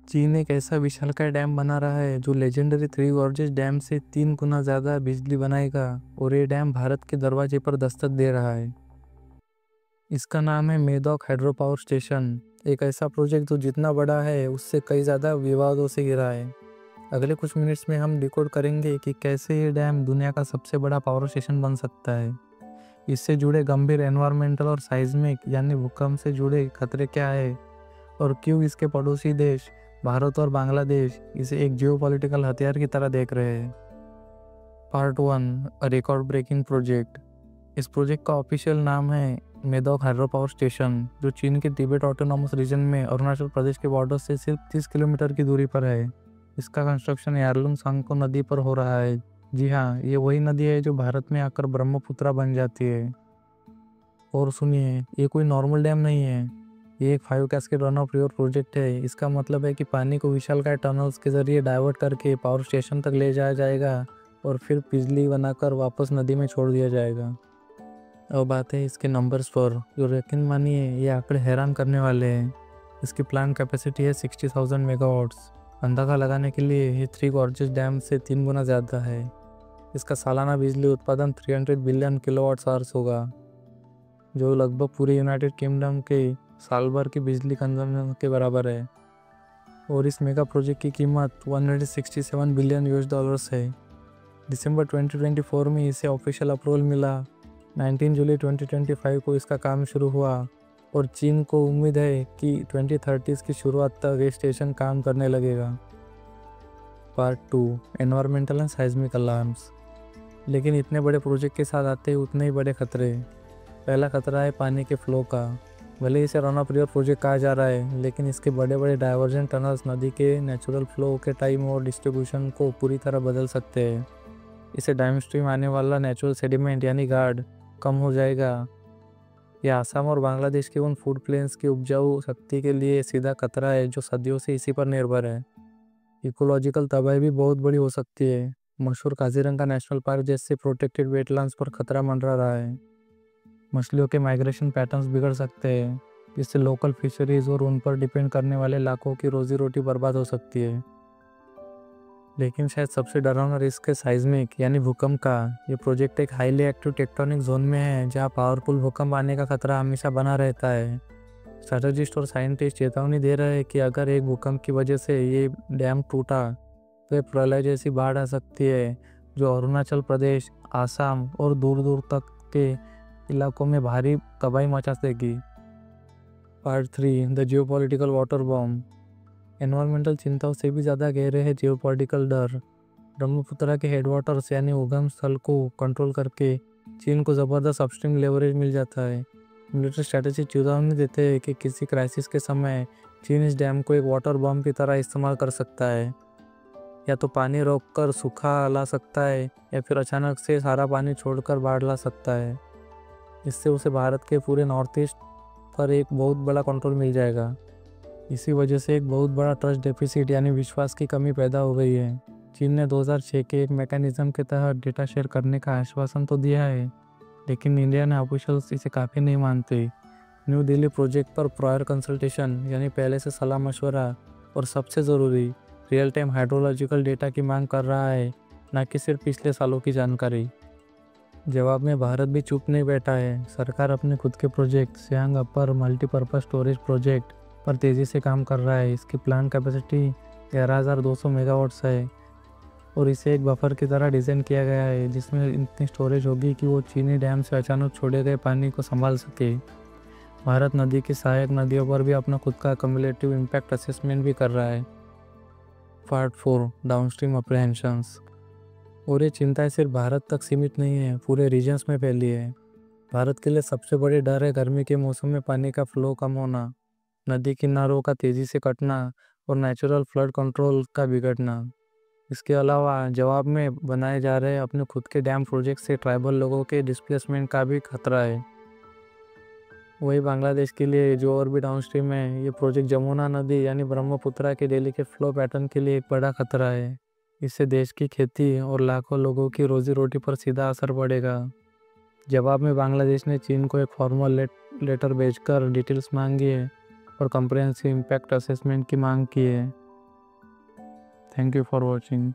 चीन एक ऐसा विशालकाय डैम बना रहा है जो लेजेंडरी थ्री गॉर्जेस डैम से 3 गुना ज़्यादा बिजली बनाएगा और ये डैम भारत के दरवाजे पर दस्तक दे रहा है। इसका नाम है मेदोक हाइड्रो पावर स्टेशन। एक ऐसा प्रोजेक्ट जो जितना बड़ा है उससे कई ज़्यादा विवादों से घिरा है। अगले कुछ मिनट्स में हम डिकोड करेंगे कि कैसे ये डैम दुनिया का सबसे बड़ा पावर स्टेशन बन सकता है। इससे जुड़े गंभीर एनवायरमेंटल और साइज्मिक यानी भूकंप से जुड़े खतरे क्या है और क्यों इसके पड़ोसी देश भारत और बांग्लादेश इसे एक जियोपॉलिटिकल हथियार की तरह देख रहे हैं। Part 1, a record breaking project. इस प्रोजेक्ट का ऑफिशियल नाम है मेदोक हाइड्रो पावर स्टेशन, जो चीन के तिब्बत ऑटोनॉमस रीजन में अरुणाचल प्रदेश के बॉर्डर से सिर्फ 30 किलोमीटर की दूरी पर है। इसका कंस्ट्रक्शन यारलुंग सांगपो नदी पर हो रहा है। जी हाँ, ये वही नदी है जो भारत में आकर ब्रह्मपुत्रा बन जाती है। और सुनिए, ये कोई नॉर्मल डैम नहीं है, ये एक 5 cascade run of river project है। इसका मतलब है कि पानी को विशालकाय टनल्स के जरिए डाइवर्ट करके पावर स्टेशन तक ले जाया जाएगा और फिर बिजली बनाकर वापस नदी में छोड़ दिया जाएगा। अब बात है इसके नंबर्स पर, जो यकीन मानिए ये आंकड़े हैरान करने वाले हैं। इसकी प्लांट कैपेसिटी है 60,000 मेगावाट्स। अंदाज़ा लगाने के लिए ये थ्री गॉर्जेस डैम से 3 गुना ज़्यादा है। इसका सालाना बिजली उत्पादन 300 बिलियन किलोवाट आवर्स होगा, जो लगभग पूरे यूनाइटेड किंगडम के साल भर की बिजली कंजम्पशन के बराबर है। और इस मेगा प्रोजेक्ट की कीमत 167 बिलियन यूएस डॉलर्स है। दिसंबर 2024 में इसे ऑफिशियल अप्रूवल मिला। 19 जुलाई 2025 को इसका काम शुरू हुआ और चीन को उम्मीद है कि 2030 की शुरुआत तक ये स्टेशन काम करने लगेगा। Part 2, environmental and seismic alarms. लेकिन इतने बड़े प्रोजेक्ट के साथ आते हैं उतने ही बड़े खतरे। पहला खतरा है पानी के फ्लो का। भले इसे रन ऑफ रिवर प्रोजेक्ट कहा जा रहा है, लेकिन इसके बड़े बड़े डाइवर्जन टनल्स नदी के नेचुरल फ्लो के टाइम और डिस्ट्रीब्यूशन को पूरी तरह बदल सकते हैं। इसे डाउनस्ट्रीम आने वाला नेचुरल सेडिमेंट यानी गार्ड कम हो जाएगा। यह आसाम और बांग्लादेश के उन फूड प्लेन्स की उपजाऊ शक्ति के लिए सीधा खतरा है जो सदियों से इसी पर निर्भर है। इकोलॉजिकल तबाही भी बहुत बड़ी हो सकती है। मशहूर काजीरंगा नेशनल पार्क जैसे प्रोटेक्टेड वेटलैंड्स पर खतरा मंडरा रहा है। मछलियों के माइग्रेशन पैटर्न्स बिगड़ सकते हैं, जिससे लोकल फिशरीज और उन पर डिपेंड करने वाले लाखों की रोजी रोटी बर्बाद हो सकती है। लेकिन शायद सबसे डरावना रिस्क है साइज्मिक यानी भूकंप का। ये प्रोजेक्ट एक हाईली एक्टिव टेक्टोनिक जोन में है, जहाँ पावरफुल भूकंप आने का खतरा हमेशा बना रहता है। स्ट्रेटजिस्ट और साइंटिस्ट चेतावनी दे रहे हैं कि अगर एक भूकंप की वजह से ये डैम टूटा तो ये प्रलय जैसी बाढ़ आ सकती है, जो अरुणाचल प्रदेश, आसाम और दूर दूर तक के इलाकों में भारी तबाही मचा देगी। Part 3, the geopolitical water bomb. Environmental चिंताओं से भी ज़्यादा गहरे है जियोपॉलिटिकल डर। ब्रह्मपुत्रा के हेडवाटर्स यानी उगम स्थल को कंट्रोल करके चीन को ज़बरदस्त अपस्ट्रीम लेवरेज मिल जाता है। मिलिट्री स्ट्रैटेजी चेतावनी देते हैं कि किसी क्राइसिस के समय चीन इस डैम को एक वाटर बॉम्ब की तरह इस्तेमाल कर सकता है। या तो पानी रोककर सूखा ला सकता है, या फिर अचानक से सारा पानी छोड़कर बाढ़ ला सकता है। इससे उसे भारत के पूरे नॉर्थ ईस्ट पर एक बहुत बड़ा कंट्रोल मिल जाएगा। इसी वजह से एक बहुत बड़ा ट्रस्ट डेफिसिट यानी विश्वास की कमी पैदा हो गई है। चीन ने 2006 के एक मैकेनिज्म के तहत डेटा शेयर करने का आश्वासन तो दिया है, लेकिन इंडिया ने ऑफिशियल्स इसे काफ़ी नहीं मानते। न्यू दिल्ली प्रोजेक्ट पर प्रायर कंसल्टेशन यानी पहले से सलाह मशवरा और सबसे ज़रूरी रियल टाइम हाइड्रोलॉजिकल डेटा की मांग कर रहा है, न कि सिर्फ पिछले सालों की जानकारी। जवाब में भारत भी चुप नहीं बैठा है। सरकार अपने खुद के प्रोजेक्ट सियांग अपर मल्टीपर्पज स्टोरेज प्रोजेक्ट पर तेज़ी से काम कर रहा है। इसकी प्लांट कैपेसिटी 11,200 मेगावाट्स है और इसे एक बफर की तरह डिज़ाइन किया गया है, जिसमें इतनी स्टोरेज होगी कि वो चीनी डैम से अचानक छोड़े गए पानी को संभाल सके। भारत नदी की सहायक नदियों पर भी अपना खुद का कम्युलेटिव इम्पैक्ट असेसमेंट भी कर रहा है। Part 4, downstream apprehensions. और ये चिंताएं सिर्फ भारत तक सीमित नहीं है, पूरे रीजन्स में फैली है। भारत के लिए सबसे बड़ी डर है गर्मी के मौसम में पानी का फ्लो कम होना, नदी किनारों का तेज़ी से कटना और नेचुरल फ्लड कंट्रोल का बिगड़ना। इसके अलावा जवाब में बनाए जा रहे अपने खुद के डैम प्रोजेक्ट से ट्राइबल लोगों के डिस्प्लेसमेंट का भी खतरा है। वही बांग्लादेश के लिए जो और भी डाउनस्ट्रीम है, ये प्रोजेक्ट जमुना नदी यानी ब्रह्मपुत्रा के डेलिकेट फ्लो पैटर्न के लिए एक बड़ा खतरा है। इससे देश की खेती और लाखों लोगों की रोजी रोटी पर सीधा असर पड़ेगा। जवाब में बांग्लादेश ने चीन को एक फॉर्मल लेटर भेजकर डिटेल्स मांगी है और कम्प्रिहेंसिव इम्पैक्ट असेसमेंट की मांग की है। Thank you for watching.